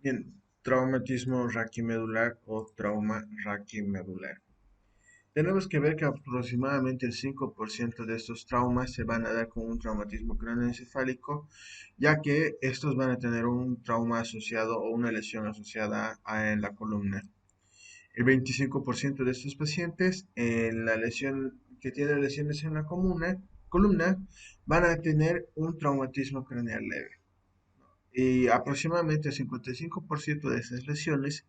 Bien, traumatismo raquimedular o trauma raquimedular. Tenemos que ver que aproximadamente el 5% de estos traumas se van a dar con un traumatismo craneoencefálico, ya que estos van a tener un trauma asociado o una lesión asociada en la columna. El 25% de estos pacientes en la lesión que tienen lesiones en la columna van a tener un traumatismo craneal leve. Y aproximadamente el 55% de esas lesiones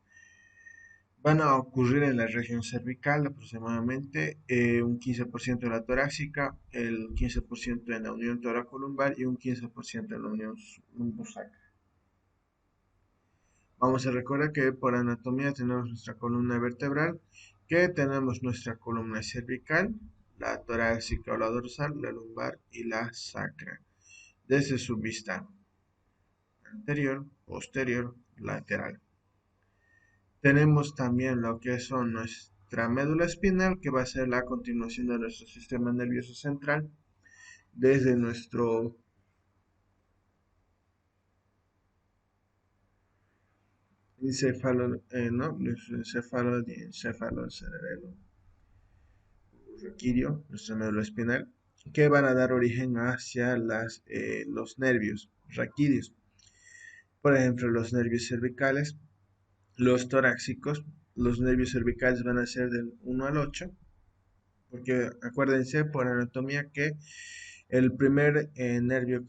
van a ocurrir en la región cervical, aproximadamente un 15% en la torácica, el 15% en la unión toracolumbar y un 15% en la unión lumbosacra. Vamos a recordar que por anatomía tenemos nuestra columna vertebral, que tenemos nuestra columna cervical, la torácica o la dorsal, la lumbar y la sacra. Desde su vista anterior, posterior, lateral. Tenemos también lo que son nuestra médula espinal, que va a ser la continuación de nuestro sistema nervioso central, desde nuestro encéfalo, no, nuestro encéfalo cerebelo raquídeo, nuestra médula espinal, que van a dar origen hacia los nervios raquídeos. Por ejemplo, los nervios cervicales, los torácicos, los nervios cervicales van a ser del 1 al 8, porque acuérdense por anatomía que el primer nervio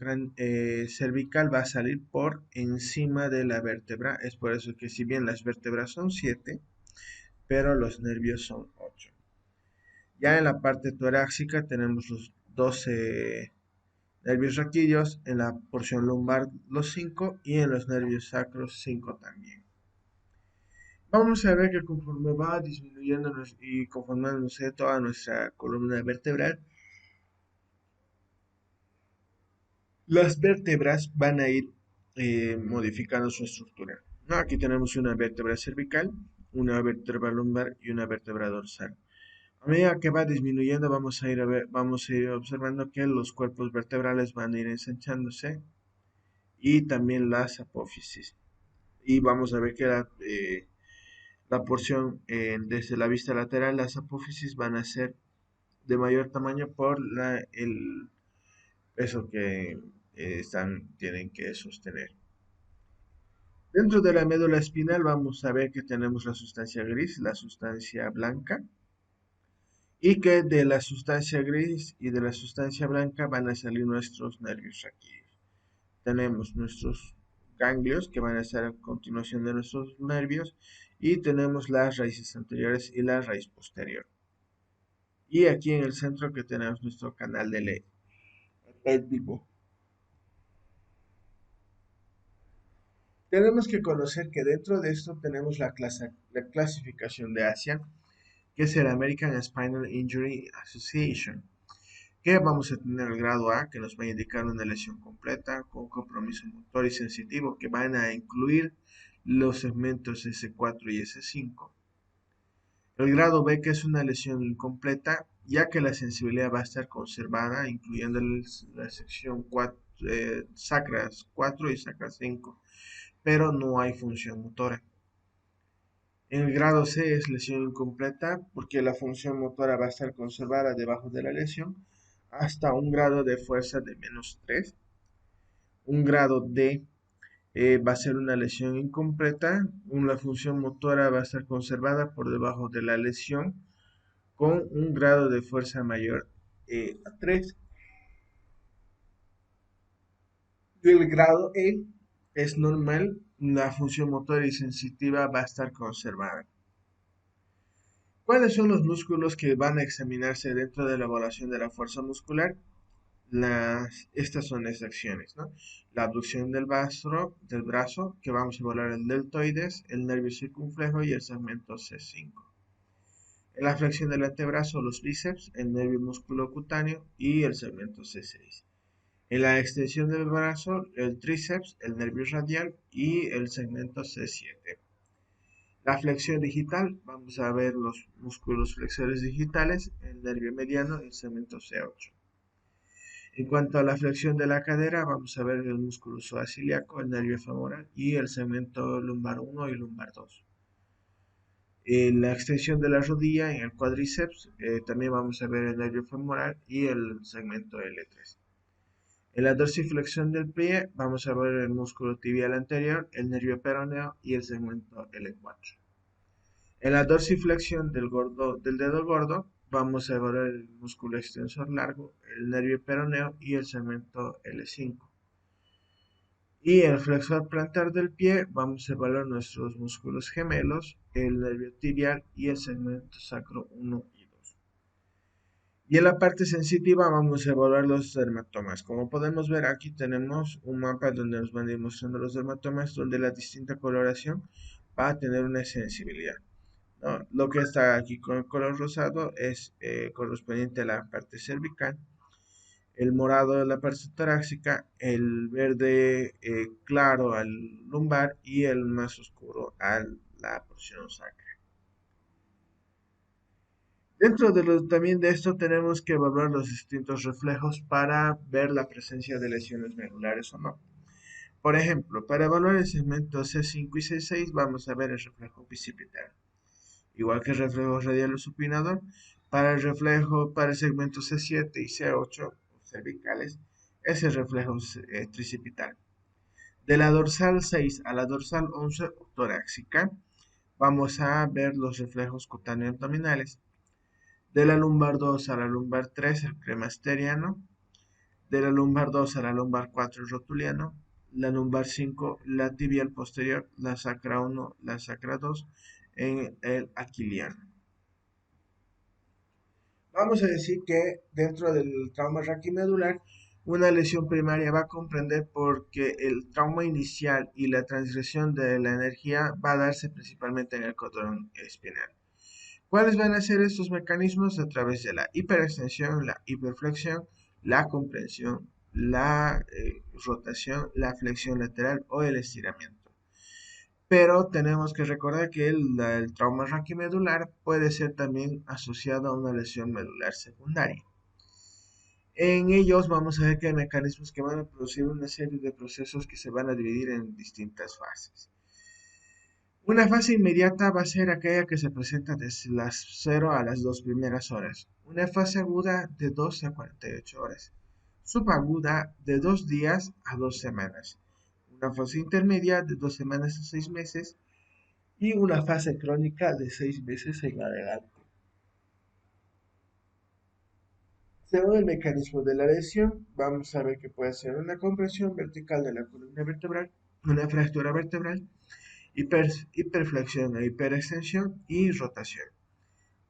cervical va a salir por encima de la vértebra. Es por eso que si bien las vértebras son 7, pero los nervios son 8. Ya en la parte torácica tenemos los 12 nervios raquídeos, en la porción lumbar los 5 y en los nervios sacros 5 también. Vamos a ver que conforme va disminuyendo y conformándose toda nuestra columna vertebral, las vértebras van a ir modificando su estructura. ¿No? Aquí tenemos una vértebra cervical, una vértebra lumbar y una vértebra dorsal. A medida que va disminuyendo, vamos a ir observando que los cuerpos vertebrales van a ir ensanchándose y también las apófisis. Y vamos a ver que la porción desde la vista lateral, las apófisis van a ser de mayor tamaño por el peso que tienen que sostener. Dentro de la médula espinal vamos a ver que tenemos la sustancia gris, la sustancia blanca, y que de la sustancia gris y de la sustancia blanca van a salir nuestros nervios raquídeos. Tenemos nuestros ganglios que van a estar a continuación de nuestros nervios y tenemos las raíces anteriores y la raíz posterior. Y aquí en el centro que tenemos nuestro canal de Ley. Tenemos que conocer que dentro de esto tenemos la clasificación de Asia, que es el American Spinal Injury Association, que vamos a tener el grado A, que nos va a indicar una lesión completa con compromiso motor y sensitivo, que van a incluir los segmentos S4 y S5. El grado B, que es una lesión incompleta, ya que la sensibilidad va a estar conservada, incluyendo la sección 4, sacras 4 y sacras 5, pero no hay función motora. En el grado C es lesión incompleta porque la función motora va a estar conservada debajo de la lesión hasta un grado de fuerza de -3. Un grado D va a ser una lesión incompleta. La función motora va a estar conservada por debajo de la lesión con un grado de fuerza mayor a 3. El grado E es normal. La función motora y sensitiva va a estar conservada. ¿Cuáles son los músculos que van a examinarse dentro de la evaluación de la fuerza muscular? Estas son las acciones, ¿no? La abducción del brazo, que vamos a evaluar el deltoides, el nervio circunflejo y el segmento C5. En la flexión del antebrazo, los bíceps, el nervio músculo cutáneo y el segmento C6. En la extensión del brazo, el tríceps, el nervio radial y el segmento C7. La flexión digital, vamos a ver los músculos flexores digitales, el nervio mediano y el segmento C8. En cuanto a la flexión de la cadera, vamos a ver el músculo psoas-ilíaco, el nervio femoral y el segmento lumbar uno y lumbar 2. En la extensión de la rodilla, en el cuádriceps, también vamos a ver el nervio femoral y el segmento L3. En la dorsiflexión del pie, vamos a ver el músculo tibial anterior, el nervio peroneo y el segmento L4. En la dorsiflexión del dedo gordo, vamos a ver el músculo extensor largo, el nervio peroneo y el segmento L5. Y el flexor plantar del pie, vamos a evaluar nuestros músculos gemelos, el nervio tibial y el segmento sacro 1 y 2. Y en la parte sensitiva vamos a evaluar los dermatomas. Como podemos ver, aquí tenemos un mapa donde nos van a ir mostrando los dermatomas, donde la distinta coloración va a tener una sensibilidad, ¿no? Lo que está aquí con el color rosado es correspondiente a la parte cervical, el morado de la parte torácica, el verde claro al lumbar y el más oscuro a la porción sacra. Dentro también de esto tenemos que evaluar los distintos reflejos para ver la presencia de lesiones medulares o no. Por ejemplo, para evaluar el segmento C5 y C6 vamos a ver el reflejo bicipital. Igual que el reflejo radial o supinador, para el segmento C7 y C8 cervicales, es el reflejo tricipital. De la dorsal 6 a la dorsal 11 torácica, vamos a ver los reflejos cutáneo abdominales. De la lumbar 2 a la lumbar 3, el cremasteriano. De la lumbar 2 a la lumbar 4, el rotuliano. La lumbar 5, la tibial posterior. La sacra 1, la sacra 2, en el aquiliano. Vamos a decir que dentro del trauma raquimedular, una lesión primaria va a comprender porque el trauma inicial y la transgresión de la energía va a darse principalmente en el cordón espinal. ¿Cuáles van a ser estos mecanismos? A través de la hiperextensión, la hiperflexión, la comprensión, la rotación, la flexión lateral o el estiramiento. Pero tenemos que recordar que el trauma raquimedular puede ser también asociado a una lesión medular secundaria. En ellos vamos a ver que hay mecanismos que van a producir una serie de procesos que se van a dividir en distintas fases. Una fase inmediata va a ser aquella que se presenta desde las 0 a las 2 primeras horas. Una fase aguda de 2 a 48 horas. Subaguda de 2 días a 2 semanas. Una fase intermedia de 2 semanas a 6 meses. Y una fase crónica de 6 meses en adelante. Según el mecanismo de la lesión, vamos a ver que puede ser una compresión vertical de la columna vertebral, una fractura vertebral, hiperflexión o hiperextensión y rotación.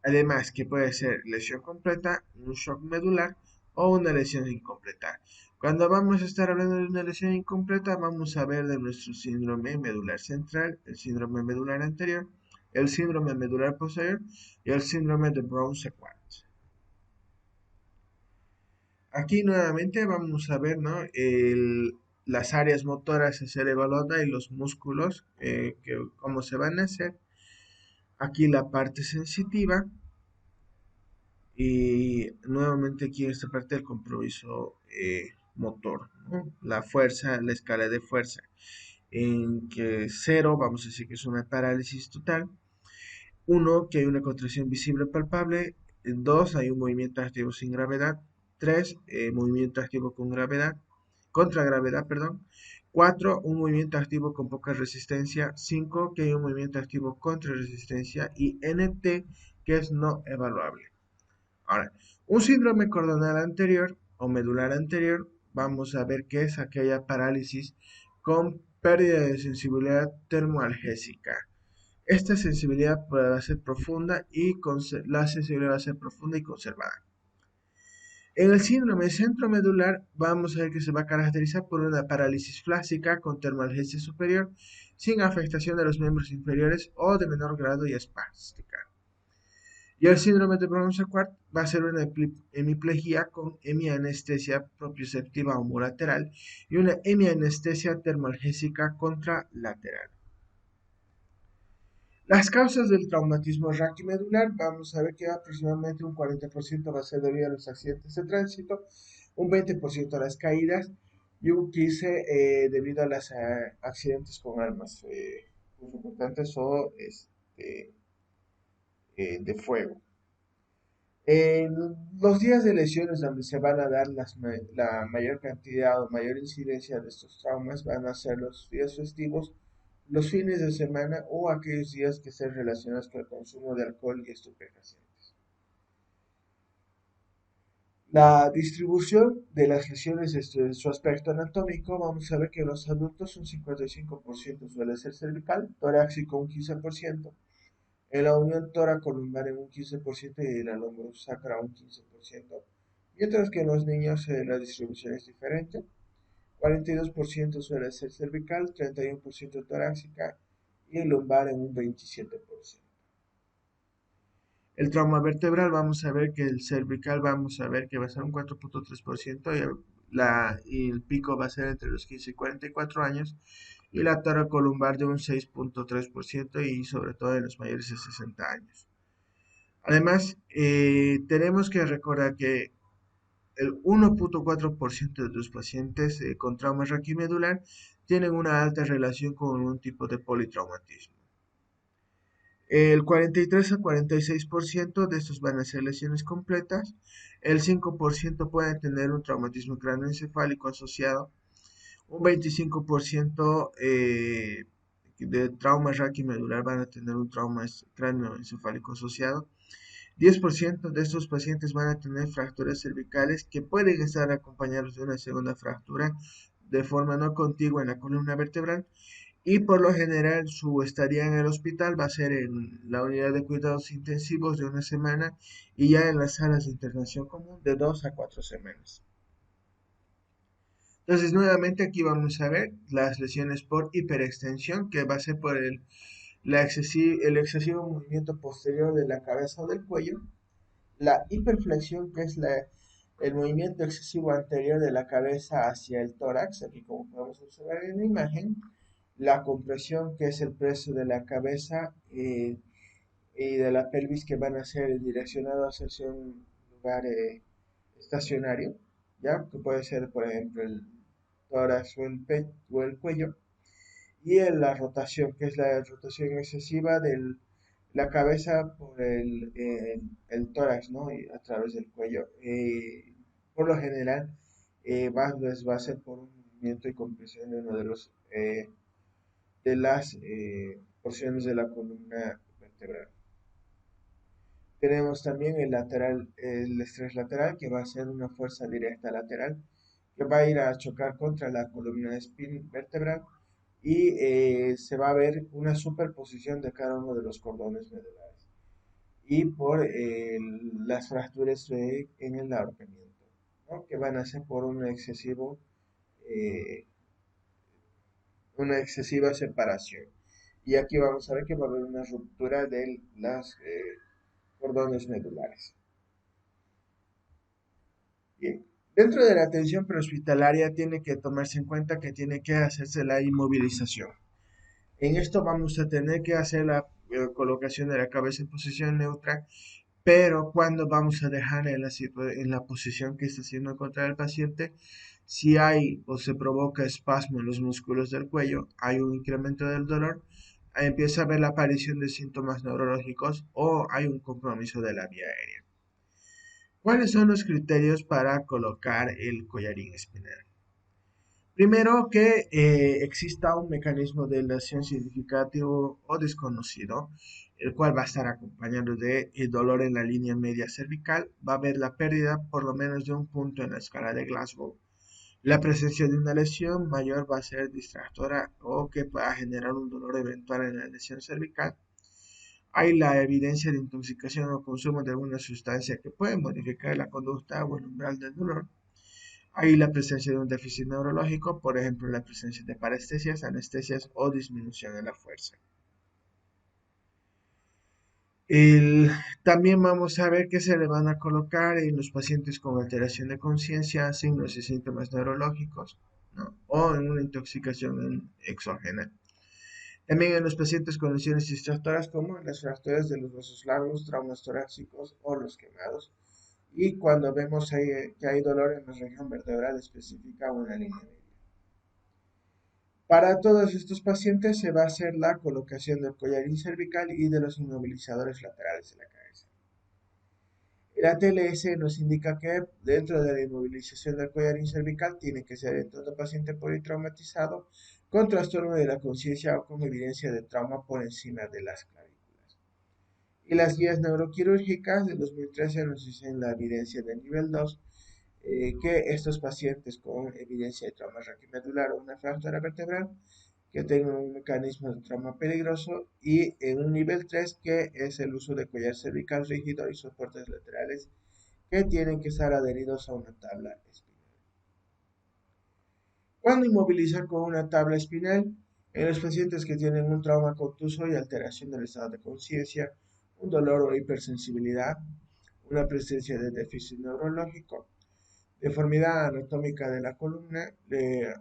Además que puede ser lesión completa, un shock medular o una lesión incompleta. Cuando vamos a estar hablando de una lesión incompleta, vamos a ver de nuestro síndrome medular central, el síndrome medular anterior, el síndrome medular posterior y el síndrome de Brown-Sequard. Aquí nuevamente vamos a ver, ¿no? Las áreas motoras a ser evaluadas y los músculos, cómo se van a hacer. Aquí la parte sensitiva y nuevamente aquí en esta parte el compromiso motor, ¿no? La fuerza, la escala de fuerza. En que 0 vamos a decir que es una parálisis total. 1, que hay una contracción visible palpable. 2, hay un movimiento activo sin gravedad. 3, movimiento activo con gravedad, contra gravedad, perdón. 4, un movimiento activo con poca resistencia. 5, que hay un movimiento activo contra resistencia. Y NT, que es no evaluable. Ahora, un síndrome cordonal anterior o medular anterior, vamos a ver que es aquella parálisis con pérdida de sensibilidad termoalgésica. Esta sensibilidad va a ser profunda y la sensibilidad va a ser profunda y conservada. En el síndrome centromedular vamos a ver que se va a caracterizar por una parálisis flácica con termalgesia superior sin afectación de los miembros inferiores o de menor grado y espástica. Y el síndrome de Brown-Sequard va a ser una hemiplegia con hemianestesia propioceptiva homolateral y una hemianestesia termalgésica contralateral. Las causas del traumatismo raquimedular, vamos a ver que aproximadamente un 40% va a ser debido a los accidentes de tránsito, un 20% a las caídas y un 15% debido a los accidentes con armas importantes o de fuego. En los días de lesiones donde se van a dar la mayor cantidad o mayor incidencia de estos traumas van a ser los días festivos, los fines de semana o aquellos días que estén relacionados con el consumo de alcohol y estupefacientes. La distribución de las lesiones en su aspecto anatómico, vamos a ver que en los adultos un 55% suele ser cervical, torácico un 15%, en la unión tóraco-lumbar en un 15% y en la lumbosacra un 15%, mientras que en los niños la distribución es diferente. 42% suele ser cervical, 31% torácica y lumbar en un 27%. El trauma vertebral, vamos a ver que el cervical, vamos a ver que va a ser un 4.3% y el pico va a ser entre los 15 y 44 años y la toracolumbar de un 6.3% y sobre todo en los mayores de 60 años. Además, tenemos que recordar que el 1.4% de los pacientes con trauma raquimedular tienen una alta relación con un tipo de politraumatismo. El 43 a 46% de estos van a ser lesiones completas. El 5% pueden tener un traumatismo cráneoencefálico asociado. Un 25% de trauma raquimedular van a tener un trauma cráneoencefálico asociado. 10% de estos pacientes van a tener fracturas cervicales que pueden estar acompañados de una segunda fractura de forma no contigua en la columna vertebral y por lo general su estadía en el hospital va a ser en la unidad de cuidados intensivos de una semana y ya en las salas de internación común de 2 a 4 semanas. Entonces, nuevamente aquí vamos a ver las lesiones por hiperextensión, que va a ser por el excesivo movimiento posterior de la cabeza o del cuello. La hiperflexión, que es el movimiento excesivo anterior de la cabeza hacia el tórax, aquí como podemos observar en la imagen. La compresión, que es el peso de la cabeza y de la pelvis, que van a ser direccionados hacia un lugar estacionario, ¿ya? Que puede ser, por ejemplo, el tórax o el cuello. Y en la rotación, que es la rotación excesiva de la cabeza por el tórax, ¿no? Y a través del cuello. Por lo general, va a ser por un movimiento y compresión de uno de las porciones de la columna vertebral. Tenemos también el estrés lateral, que va a ser una fuerza directa lateral, que va a ir a chocar contra la columna vertebral y se va a ver una superposición de cada uno de los cordones medulares y por las fracturas en el ahorcamiento, ¿no? Que van a ser por eh, una excesiva separación. Y aquí vamos a ver que va a haber una ruptura de las cordones medulares. Bien. Dentro de la atención prehospitalaria tiene que tomarse en cuenta que tiene que hacerse la inmovilización. En esto vamos a tener que hacer la colocación de la cabeza en posición neutra, pero cuando vamos a dejar en la posición que está haciendo encontrar el paciente, si hay o se provoca espasmo en los músculos del cuello, hay un incremento del dolor, empieza a haber la aparición de síntomas neurológicos o hay un compromiso de la vía aérea. ¿Cuáles son los criterios para colocar el collarín espinal? Primero, que exista un mecanismo de lesión significativo o desconocido, el cual va a estar acompañado de dolor en la línea media cervical, va a haber la pérdida por lo menos de un punto en la escala de Glasgow. La presencia de una lesión mayor va a ser distractora o que pueda generar un dolor eventual en la lesión cervical. Hay la evidencia de intoxicación o consumo de alguna sustancia que puede modificar la conducta o el umbral del dolor. Hay la presencia de un déficit neurológico, por ejemplo, la presencia de parestesias, anestesias o disminución en la fuerza. El- También vamos a ver que se le van a colocar en los pacientes con alteración de conciencia, signos y síntomas neurológicos, ¿no? O en una intoxicación exógena. También en los pacientes con lesiones distractoras como las fracturas de los huesos largos, traumas torácicos o los quemados. y cuando vemos que hay dolor en la región vertebral específica o en la línea media. Para todos estos pacientes se va a hacer la colocación del collarín cervical y de los inmovilizadores laterales de la cabeza. El ATLS nos indica que dentro de la inmovilización del collarín cervical tiene que ser en todo paciente politraumatizado con trastorno de la conciencia o con evidencia de trauma por encima de las clavículas. Y las guías neuroquirúrgicas de 2013 nos dicen la evidencia de nivel 2, que estos pacientes con evidencia de trauma raquimedular o una fractura vertebral que tengan un mecanismo de trauma peligroso, y en un nivel 3 que es el uso de collar cervical rígido y soportes laterales que tienen que estar adheridos a una tabla espinal. ¿Cuándo inmovilizar con una tabla espinal? En los pacientes que tienen un trauma contuso y alteración del estado de conciencia, un dolor o hipersensibilidad, una presencia de déficit neurológico, deformidad anatómica de la columna,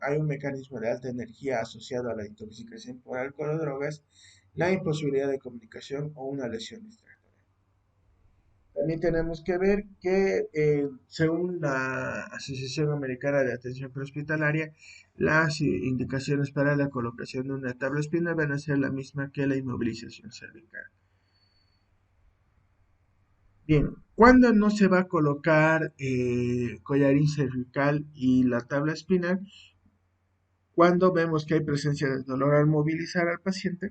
hay un mecanismo de alta energía asociado a la intoxicación por alcohol o drogas, la imposibilidad de comunicación o una lesión distractora. También tenemos que ver que, según la Asociación Americana de Atención Prehospitalaria, las indicaciones para la colocación de una tabla espinal van a ser la misma que la inmovilización cervical. Bien, ¿cuándo no se va a colocar collarín cervical y la tabla espinal? Cuando vemos que hay presencia de dolor al movilizar al paciente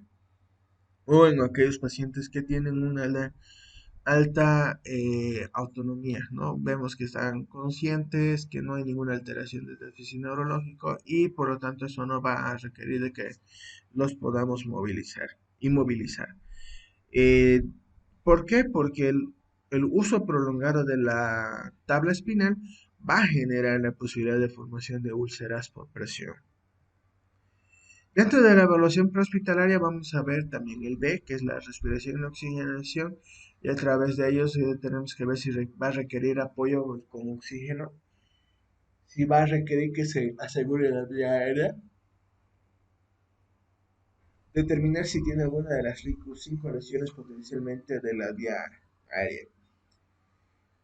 o en aquellos pacientes que tienen una alta autonomía, ¿no? Vemos que están conscientes, que no hay ninguna alteración del déficit neurológico y por lo tanto eso no va a requerir de que los podamos inmovilizar. Eh, ¿Por qué? Porque el uso prolongado de la tabla espinal va a generar la posibilidad de formación de úlceras por presión. Dentro de la evaluación prehospitalaria vamos a ver también el B, que es la respiración y oxigenación, y a través de ellos tenemos que ver si va a requerir apoyo con oxígeno, si va a requerir que se asegure la vía aérea, determinar si tiene alguna de las 5 lesiones potencialmente de la vía aérea.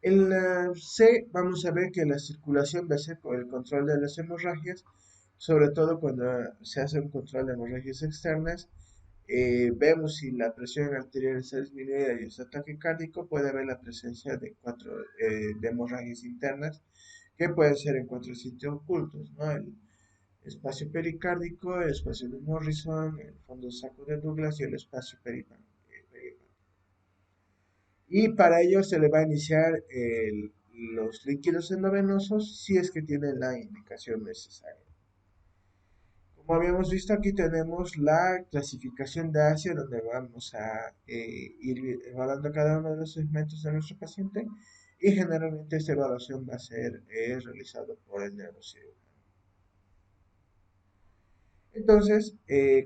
En la C vamos a ver que la circulación va a ser con el control de las hemorragias, sobre todo cuando se hace un control de hemorragias externas. Vemos si la presión arterial está disminuida y está taquicárdico, puede haber la presencia de de hemorragias internas que pueden ser en 4 sitios ocultos, ¿no? El espacio pericárdico, el espacio de Morrison, el fondo saco de Douglas y el espacio peripánico. Y para ello se le va a iniciar los líquidos endovenosos si es que tiene la indicación necesaria. Como habíamos visto, aquí tenemos la clasificación de Asia, donde vamos a ir evaluando cada uno de los segmentos de nuestro paciente, y generalmente esta evaluación va a ser realizada por el neurocirujano. Entonces,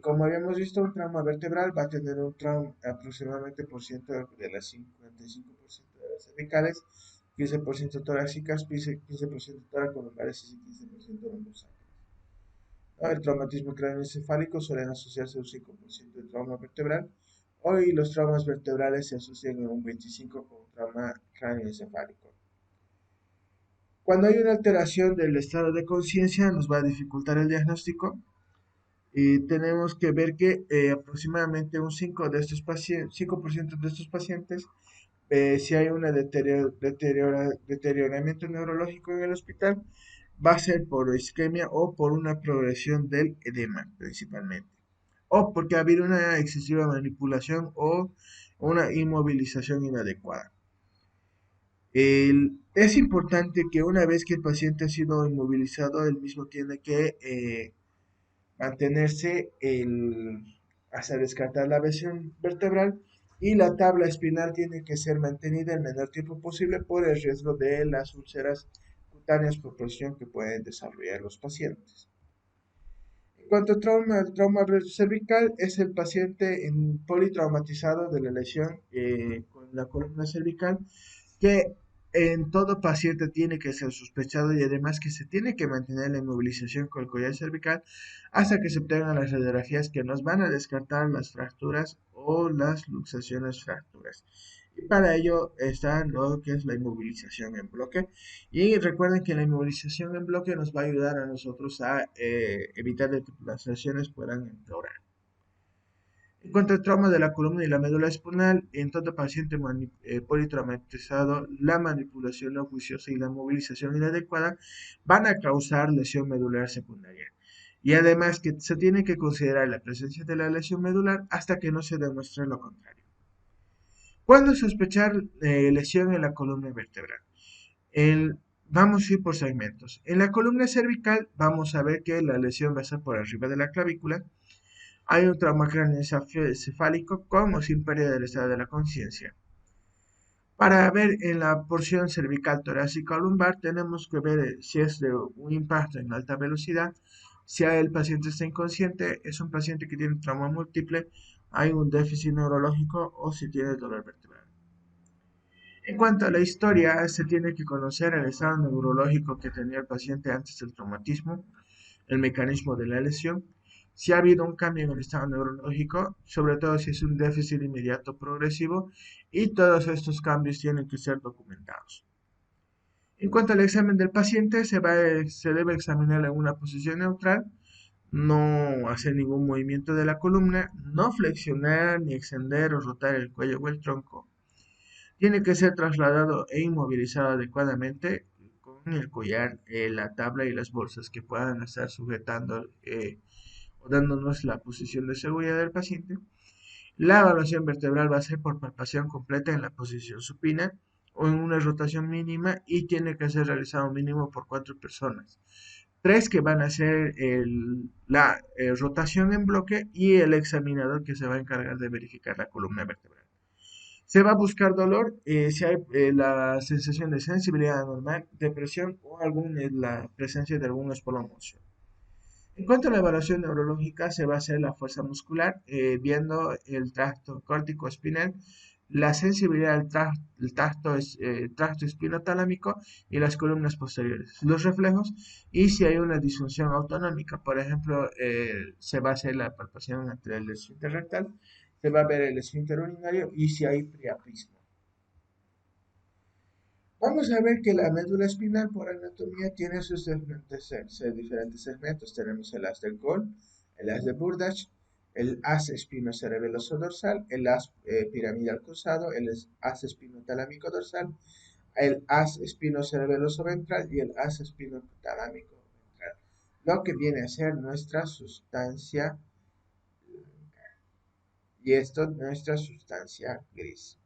como habíamos visto, un trauma vertebral va a tener un trauma aproximadamente por ciento de las 55% de las cervicales, 15% torácicas, 15% toracolumbares y 15% lumbosacras. El traumatismo craneoencefálico suelen asociarse a un 5% de trauma vertebral. Hoy los traumas vertebrales se asocian en un 25% con trauma craneoencefálico. Cuando hay una alteración del estado de conciencia, nos va a dificultar el diagnóstico. Y tenemos que ver que aproximadamente un 5% de estos pacientes, 5% de estos pacientes, si hay un deterioramiento neurológico en el hospital, va a ser por isquemia o por una progresión del edema principalmente, o porque ha habido una excesiva manipulación o una inmovilización inadecuada. Es importante que una vez que el paciente ha sido inmovilizado, el mismo tiene que mantenerse hasta descartar la lesión vertebral, y la tabla espinal tiene que ser mantenida el menor tiempo posible por el riesgo de las úlceras cutáneas por presión que pueden desarrollar los pacientes. En cuanto al trauma cervical es el paciente politraumatizado de la lesión con la columna cervical, que en todo paciente tiene que ser sospechado, y además que se tiene que mantener la inmovilización con el collar cervical hasta que se obtengan las radiografías que nos van a descartar las fracturas o las luxaciones fracturas. Y para ello está lo que es la inmovilización en bloque. Y recuerden que la inmovilización en bloque nos va a ayudar a nosotros a evitar de que las lesiones puedan empeorar. En cuanto al trauma de la columna y la médula espinal, en todo paciente politraumatizado, la manipulación no juiciosa y la movilización inadecuada van a causar lesión medular secundaria. Y además que se tiene que considerar la presencia de la lesión medular hasta que no se demuestre lo contrario. ¿Cuándo sospechar lesión en la columna vertebral? El- Vamos a ir por segmentos. En la columna cervical vamos a ver que la lesión va a ser por arriba de la clavícula. Hay un trauma craneoencefálico con o sin pérdida del estado de la conciencia. Para ver en la porción cervical torácica o lumbar tenemos que ver si es de un impacto en alta velocidad, si el paciente está inconsciente, es un paciente que tiene trauma múltiple, hay un déficit neurológico o si tiene dolor vertebral. En cuanto a la historia, se tiene que conocer el estado neurológico que tenía el paciente antes del traumatismo, el mecanismo de la lesión, si ha habido un cambio en el estado neurológico, sobre todo si es un déficit inmediato progresivo, y todos estos cambios tienen que ser documentados. En cuanto al examen del paciente, se debe examinar en una posición neutral, no hacer ningún movimiento de la columna, no flexionar ni extender o rotar el cuello o el tronco. Tiene que ser trasladado e inmovilizado adecuadamente con el collar, la tabla y las bolsas que puedan estar sujetando o dándonos la posición de seguridad del paciente. La evaluación vertebral va a ser por palpación completa en la posición supina o en una rotación mínima y tiene que ser realizado mínimo por 4 personas. Tres que van a hacer la rotación en bloque y el examinador que se va a encargar de verificar la columna vertebral. Se va a buscar dolor si hay la sensación de sensibilidad anormal, depresión o la presencia de algún espolón óseo. En cuanto a la evaluación neurológica, se va a hacer la fuerza muscular, viendo el tracto córtico espinal, la sensibilidad del tracto espinotalámico y las columnas posteriores, los reflejos y si hay una disfunción autonómica. Por ejemplo, se va a hacer la palpación entre el esfínter rectal, se va a ver el esfínter urinario y si hay priapismo. Vamos a ver que la médula espinal por anatomía tiene sus diferentes segmentos. Tenemos el haz del Gol, el haz de Burdach, el haz espinocerebeloso dorsal, el haz piramidal cruzado, el haz espinotalámico dorsal, el haz espinocerebeloso ventral y el haz espinotalámico ventral. Lo que viene a ser nuestra sustancia, y esto nuestra sustancia gris.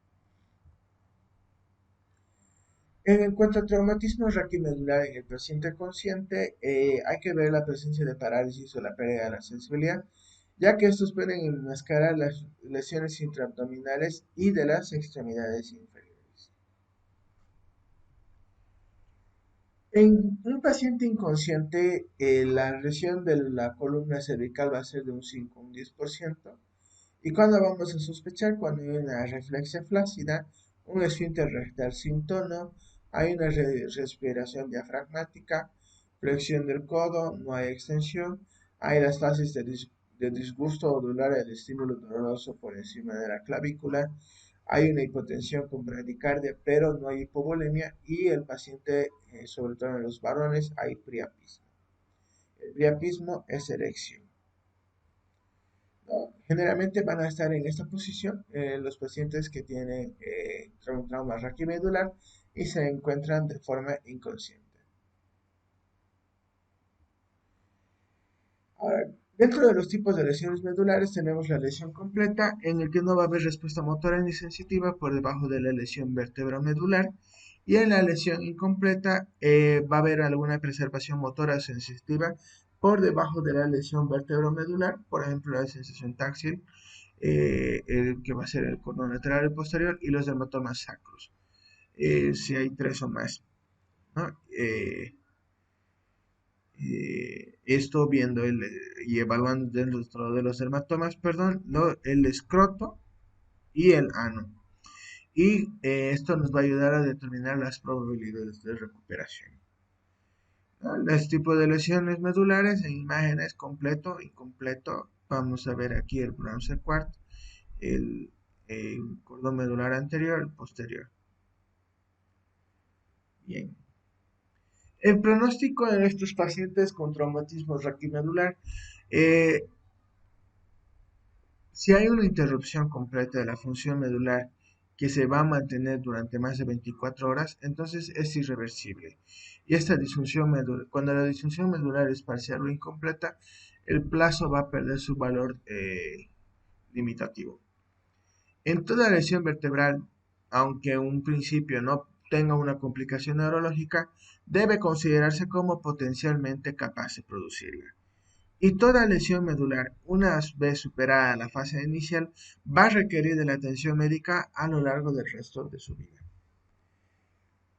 En cuanto al traumatismo raquimedular en el paciente consciente, hay que ver la presencia de parálisis o la pérdida de la sensibilidad, ya que estos pueden enmascarar las lesiones intraabdominales y de las extremidades inferiores. En un paciente inconsciente, la lesión de la columna cervical va a ser de un 5 a un 10%. ¿Y cuándo vamos a sospechar? Cuando hay una reflexia flácida, un esfínter rectal sin tono, hay una respiración diafragmática, flexión del codo, no hay extensión, hay las fases de disgusto odular del estímulo doloroso por encima de la clavícula, hay una hipotensión con bradicardia, pero no hay hipovolemia y el paciente, sobre todo en los varones, hay priapismo. El priapismo es erección. Generalmente van a estar en esta posición los pacientes que tienen un trauma raquimedular y se encuentran de forma inconsciente. Ahora, dentro de los tipos de lesiones medulares tenemos la lesión completa en el que no va a haber respuesta motora ni sensitiva por debajo de la lesión vertebramedular y en la lesión incompleta va a haber alguna preservación motora sensitiva por debajo de la lesión vertebramedular, por ejemplo la sensación táctil, el que va a ser el cordón lateral y posterior y los dermatomas sacros, si hay tres o más, ¿no? Esto viendo y evaluando dentro de los dermatomas, perdón, ¿no? El escroto y el ano. Y esto nos va a ayudar a determinar las probabilidades de recuperación. ¿No? Los tipos de lesiones medulares en imágenes completo, incompleto. Vamos a ver aquí el bronce quart, el cordón medular anterior y posterior. Bien. El pronóstico en estos pacientes con traumatismo raquimedular, eh, si hay una interrupción completa de la función medular que se va a mantener durante más de 24 horas, entonces es irreversible. Y esta disfunción medular, cuando la disfunción medular es parcial o incompleta, el plazo va a perder su valor limitativo. En toda lesión vertebral, aunque en un principio no tenga una complicación neurológica, debe considerarse como potencialmente capaz de producirla. Y toda lesión medular, una vez superada la fase inicial, va a requerir de la atención médica a lo largo del resto de su vida.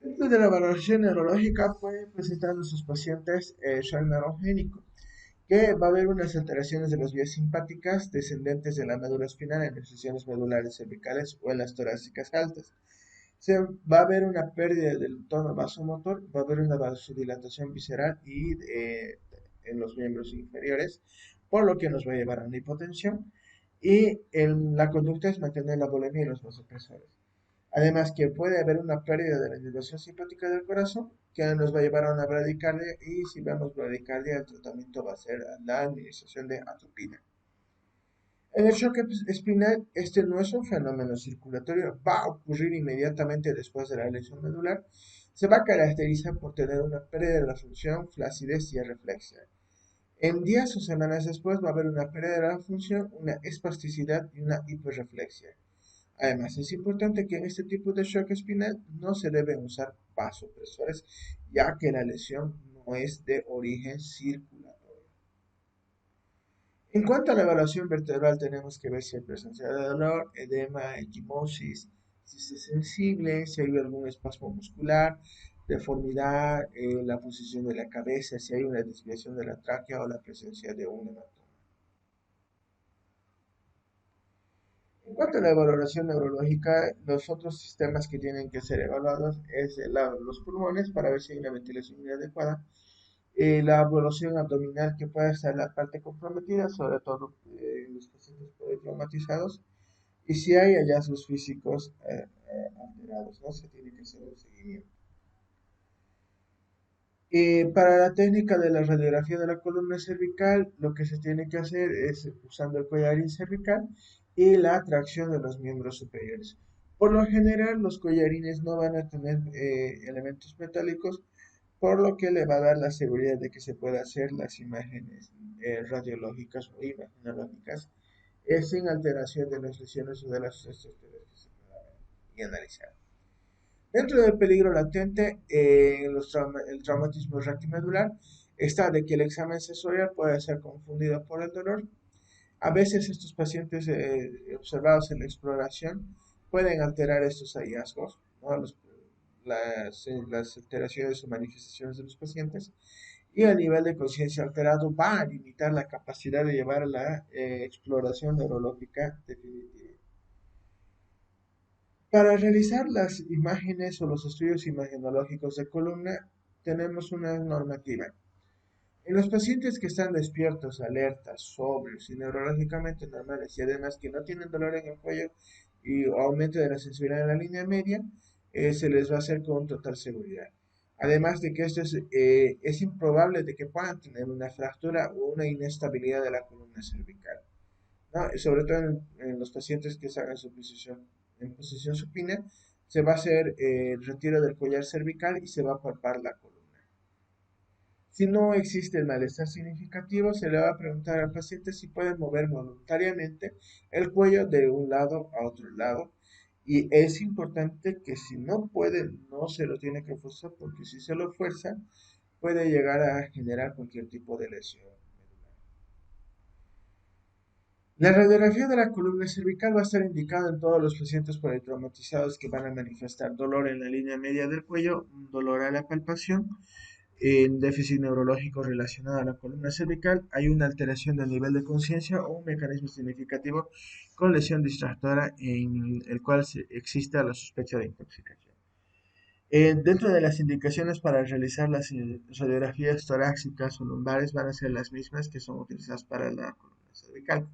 Dentro de la valoración neurológica pueden presentar a sus pacientes shock neurogénico, que va a haber unas alteraciones de las vías simpáticas descendentes de la médula espinal en las lesiones medulares cervicales o en las torácicas altas. Va a haber una pérdida del tono vasomotor, va a haber una vasodilatación visceral y en los miembros inferiores, por lo que nos va a llevar a una hipotensión. Y la conducta es mantener la bulimia y los vasopresores. Además que puede haber una pérdida de la inervación simpática del corazón que nos va a llevar a una bradicardia y si vemos bradicardia el tratamiento va a ser la administración de atropina. En el shock espinal, este no es un fenómeno circulatorio, va a ocurrir inmediatamente después de la lesión medular. Se va a caracterizar por tener una pérdida de la función, flacidez y reflexia. En días o semanas después va a haber una pérdida de la función, una espasticidad y una hiperreflexia. Además, es importante que en este tipo de shock espinal no se deben usar vasopresores, ya que la lesión no es de origen circulatorio. En cuanto a la evaluación vertebral, tenemos que ver si hay presencia de dolor, edema, equimosis, si es sensible, si hay algún espasmo muscular, deformidad, la posición de la cabeza, si hay una desviación de la tráquea o la presencia de un hematoma. En cuanto a la valoración neurológica, los otros sistemas que tienen que ser evaluados es los pulmones para ver si hay una ventilación inadecuada, la evaluación abdominal que puede estar la parte comprometida, sobre todo en los pacientes traumatizados, y si hay hallazgos físicos alterados, ¿no? Se tiene que hacer un seguimiento. Para la técnica de la radiografía de la columna cervical, lo que se tiene que hacer es usando el collarín cervical y la tracción de los miembros superiores. Por lo general, los collarines no van a tener elementos metálicos, por lo que le va a dar la seguridad de que se pueda hacer las imágenes radiológicas o imagenológicas sin alteración de las lesiones o de las estructuras que se puedan y analizar. Dentro del peligro latente, el traumatismo raquimedular está de que el examen sensorial puede ser confundido por el dolor. A veces estos pacientes observados en la exploración pueden alterar estos hallazgos, ¿no? Las alteraciones o manifestaciones de los pacientes y el nivel de conciencia alterado va a limitar la capacidad de llevar la exploración neurológica definitiva. Para realizar las imágenes o los estudios imagenológicos de columna, tenemos una normativa. En los pacientes que están despiertos, alertas, sobrios y neurológicamente normales y además que no tienen dolor en el cuello y aumento de la sensibilidad en la línea media, se les va a hacer con total seguridad. Además de que esto es improbable de que puedan tener una fractura o una inestabilidad de la columna cervical, ¿no? Sobre todo en los pacientes que están en posición supina, se va a hacer el retiro del collar cervical y se va a palpar la columna. Si no existe el malestar significativo, se le va a preguntar al paciente si puede mover voluntariamente el cuello de un lado a otro lado. Y es importante que si no puede, no se lo tiene que forzar, porque si se lo fuerza, puede llegar a generar cualquier tipo de lesión medular. La radiografía de la columna cervical va a estar indicada en todos los pacientes politraumatizados que van a manifestar dolor en la línea media del cuello, dolor a la palpación, en déficit neurológico relacionado a la columna cervical, hay una alteración del nivel de conciencia o un mecanismo significativo con lesión distractora en el cual exista la sospecha de intoxicación. Dentro de las indicaciones para realizar las radiografías torácicas o lumbares van a ser las mismas que son utilizadas para la columna cervical.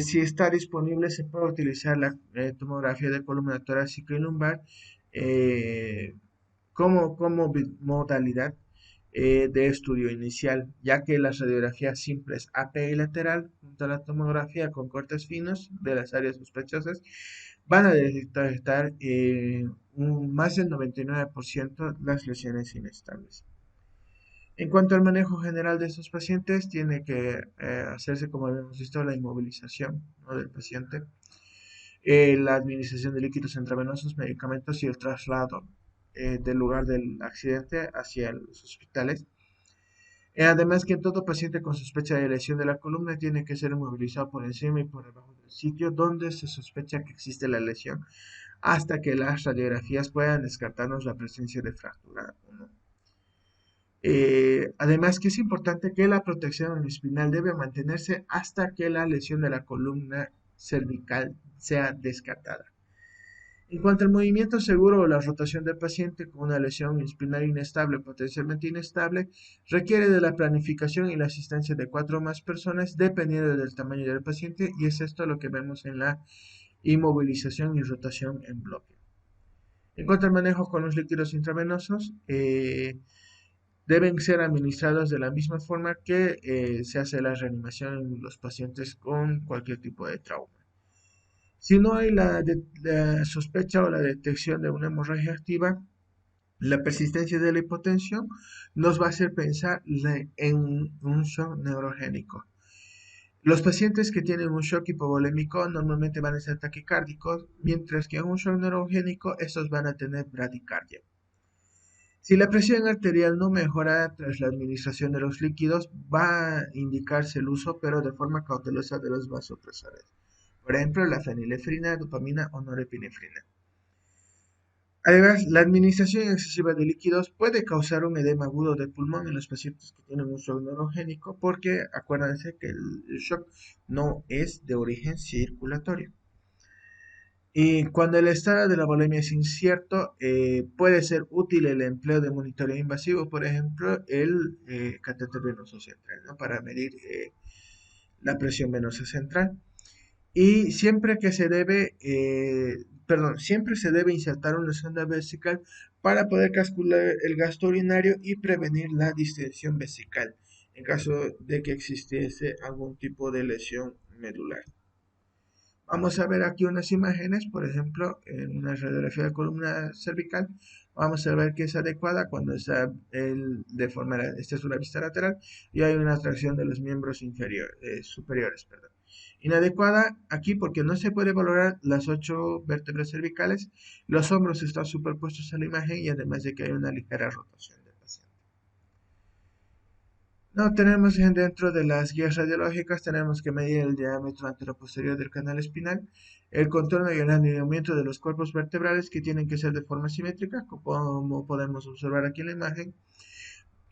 Si está disponible, se puede utilizar la tomografía de columna torácica y lumbar eh, modalidad de estudio inicial, ya que las radiografías simples AP y lateral, junto a la tomografía con cortes finos de las áreas sospechosas, van a detectar más del 99% las lesiones inestables. En cuanto al manejo general de estos pacientes, tiene que hacerse, como habíamos visto, la inmovilización, ¿no?, del paciente, la administración de líquidos intravenosos, medicamentos y el traslado del lugar del accidente hacia los hospitales. Además que todo paciente con sospecha de lesión de la columna tiene que ser inmovilizado por encima y por debajo del sitio donde se sospecha que existe la lesión hasta que las radiografías puedan descartarnos la presencia de fractura o no. Además que es importante que la protección espinal debe mantenerse hasta que la lesión de la columna cervical sea descartada. En cuanto al movimiento seguro o la rotación del paciente con una lesión espinal inestable o potencialmente inestable, requiere de la planificación y la asistencia de 4 o más personas dependiendo del tamaño del paciente, y es esto lo que vemos en la inmovilización y rotación en bloque. En cuanto al manejo con los líquidos intravenosos, deben ser administrados de la misma forma que se hace la reanimación en los pacientes con cualquier tipo de trauma. Si no hay la sospecha o la detección de una hemorragia activa, la persistencia de la hipotensión nos va a hacer pensar en un shock neurogénico. Los pacientes que tienen un shock hipovolémico normalmente van a ser taquicárdicos, mientras que en un shock neurogénico estos van a tener bradicardia. Si la presión arterial no mejora tras la administración de los líquidos, va a indicarse el uso, pero de forma cautelosa, de los vasopresores. Por ejemplo, la fenilefrina, dopamina o norepinefrina. Además, la administración excesiva de líquidos puede causar un edema agudo de pulmón en los pacientes que tienen un shock neurogénico, porque acuérdense que el shock no es de origen circulatorio. Y cuando el estado de la bulimia es incierto, puede ser útil el empleo de monitoreo invasivo, por ejemplo, el catéter venoso central, ¿no?, para medir la presión venosa central. Y siempre se debe insertar una sonda vesical para poder calcular el gasto urinario y prevenir la distensión vesical en caso de que existiese algún tipo de lesión medular. Vamos a ver aquí unas imágenes, por ejemplo, en una radiografía de columna cervical. Vamos a ver que es adecuada cuando está esta es una vista lateral y hay una tracción de los miembros superiores, perdón. Inadecuada aquí porque no se puede valorar las 8 vértebras cervicales, los hombros están superpuestos a la imagen y además de que hay una ligera rotación del paciente. No tenemos dentro de las guías radiológicas, tenemos que medir el diámetro anteroposterior del canal espinal, el contorno y el alineamiento de los cuerpos vertebrales que tienen que ser de forma simétrica, como podemos observar aquí en la imagen.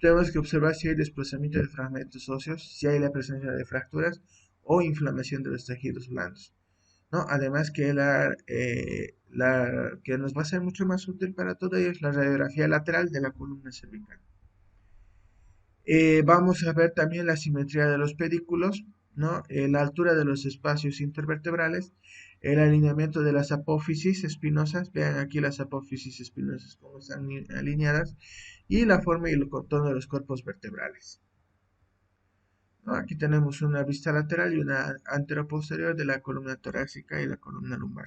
Tenemos que observar si hay desplazamiento de fragmentos óseos, si hay la presencia de fracturas o inflamación de los tejidos blandos, ¿no? Además que la que nos va a ser mucho más útil para todo ello es la radiografía lateral de la columna cervical. Vamos a ver también la simetría de los pedículos, ¿no? La altura de los espacios intervertebrales, el alineamiento de las apófisis espinosas, vean aquí las apófisis espinosas cómo están alineadas, y la forma y el contorno de los cuerpos vertebrales, ¿no? Aquí tenemos una vista lateral y una anteroposterior de la columna torácica y la columna lumbar.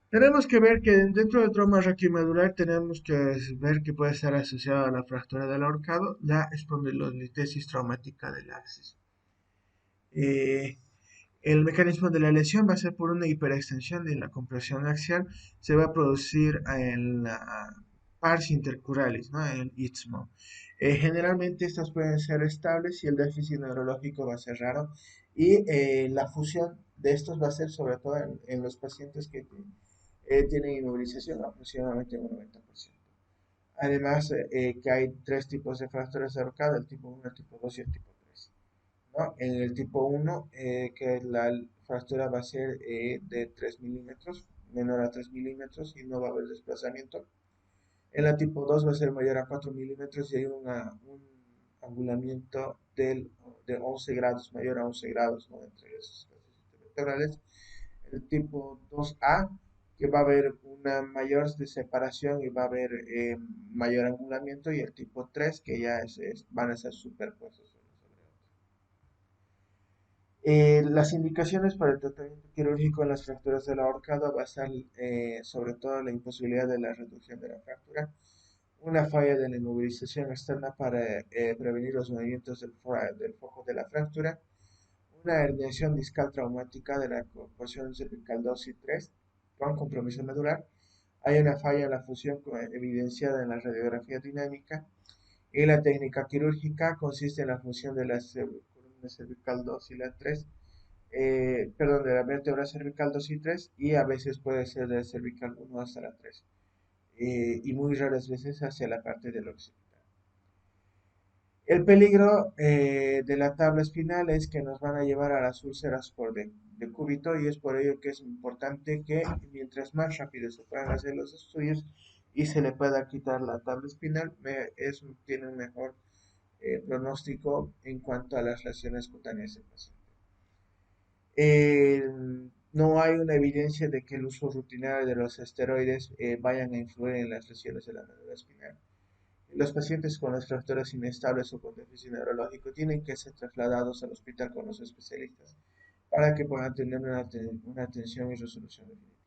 Tenemos que ver que dentro del trauma raquimedular tenemos que ver que puede estar asociado a la fractura del ahorcado, la espondilolitesis traumática del axis. Eh, el mecanismo de la lesión va a ser por una hiperextensión de la compresión axial, se va a producir en la pars intercuralis, ¿no?, en el istmo. Generalmente estas pueden ser estables y el déficit neurológico va a ser raro, y la fusión de estos va a ser sobre todo en los pacientes que tienen inmovilización aproximadamente un 90%. Además, que hay 3 tipos de fracturas de ahorcado, el tipo 1, el tipo 2 y el tipo 3, ¿no? En el tipo 1, que la fractura va a ser de 3 milímetros, menor a 3 milímetros y no va a haber desplazamiento. En la tipo 2 va a ser mayor a 4 milímetros y hay angulamiento de 11 grados, mayor a 11 grados, ¿no? Entre esos espacios intervertebrales. El tipo 2A, que va a haber una mayor de separación y va a haber mayor angulamiento, y el tipo 3, que ya van a ser superpuestos uno sobre otro. Las indicaciones para el tratamiento quirúrgico en las fracturas de la ahorcado va a estar sobre todo la imposibilidad de la reducción de la fractura, una falla de la inmovilización externa para prevenir los movimientos del foco de la fractura, una herniación discal traumática de la porción cervical 2 y 3 con compromiso medular. Hay una falla en la fusión evidenciada en la radiografía dinámica, y la técnica quirúrgica consiste en la función de la columna cervical 2 y la 3, perdón, de la vértebra cervical 2 y 3, y a veces puede ser de la cervical 1 hasta la 3, y muy raras veces hacia la parte del occipital. El peligro de la tabla espinal es que nos van a llevar a las úlceras por decúbito, y es por ello que es importante que mientras más rápido se puedan hacer los estudios y se le pueda quitar la tabla espinal, tiene un mejor pronóstico en cuanto a las lesiones cutáneas del paciente. Eh, no hay una evidencia de que el uso rutinario de los esteroides vayan a influir en las lesiones de la médula espinal. Los pacientes con las fracturas inestables o con déficit neurológico tienen que ser trasladados al hospital con los especialistas para que puedan tener una atención y resolución definitiva.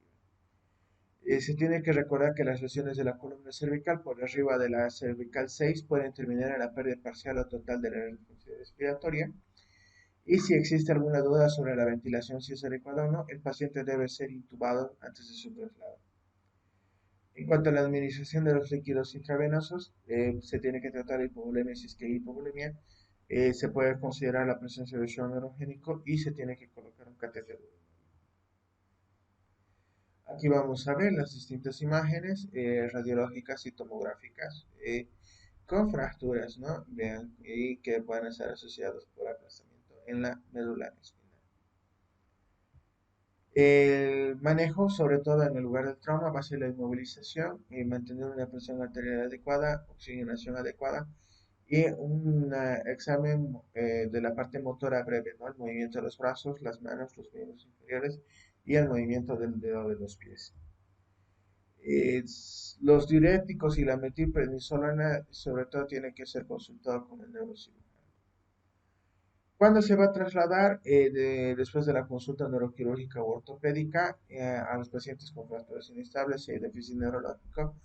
Se tiene que recordar que las lesiones de la columna cervical por arriba de la cervical 6 pueden terminar en la pérdida parcial o total de la función respiratoria, y si existe alguna duda sobre la ventilación, si es adecuada o no, el paciente debe ser intubado antes de su traslado. En cuanto a la administración de los líquidos intravenosos, se tiene que tratar de hipovolemia si es que hay hipovolemia. Se puede considerar la presencia de shock neurogénico y se tiene que colocar un catéter. Aquí vamos a ver las distintas imágenes radiológicas y tomográficas con fracturas, ¿no? Vean, y que pueden estar asociados por aplastamiento en la médula espinal. El manejo, sobre todo en el lugar del trauma, va a ser la inmovilización y mantener una presión arterial adecuada, oxigenación adecuada y un examen de la parte motora breve, ¿no? El movimiento de los brazos, las manos, los miembros inferiores y el movimiento del dedo de los pies. Los diuréticos y la metilprednisolona, sobre todo, tienen que ser consultados con el neurocirujano. ¿Cuándo se va a trasladar después de la consulta neuroquirúrgica o ortopédica a los pacientes con fracturas inestables y déficit neurológico?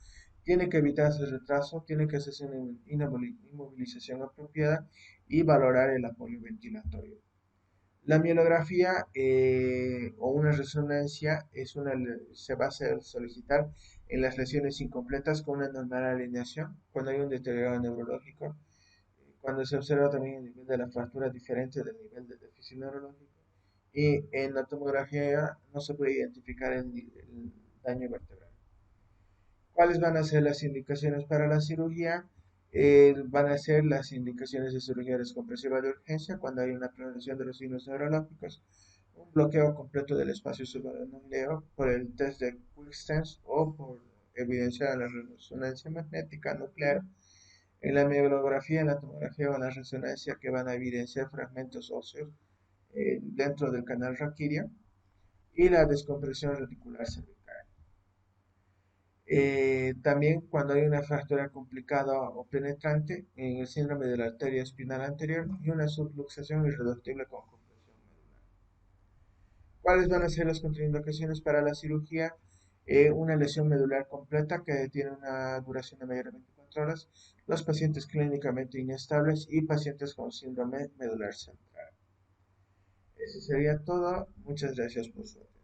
Tiene que evitarse el retraso, tiene que hacerse una inmovilización apropiada y valorar el apoyo ventilatorio. La mielografía o una resonancia se va a solicitar en las lesiones incompletas con una normal alineación, cuando hay un deterioro neurológico, cuando se observa también el nivel de la fractura diferente del nivel de déficit neurológico, y en la tomografía no se puede identificar el daño vertebral. ¿Cuáles van a ser las indicaciones para la cirugía? Van a ser las indicaciones de cirugía descompresiva de urgencia cuando hay una progresión de los signos neurológicos, un bloqueo completo del espacio subaracnoideo por el test de Quick-Stance o por evidencia de la resonancia magnética nuclear, en la mielografía, en la tomografía o en la resonancia, que van a evidenciar fragmentos óseos dentro del canal raquídeo, y la descompresión reticular cervical. También cuando hay una fractura complicada o penetrante en el síndrome de la arteria espinal anterior y una subluxación irreductible con compresión medular. ¿Cuáles van a ser las contraindicaciones para la cirugía? Una lesión medular completa que tiene una duración de mayor a 24 horas, los pacientes clínicamente inestables y pacientes con síndrome medular central. Eso sería todo. Muchas gracias por su atención.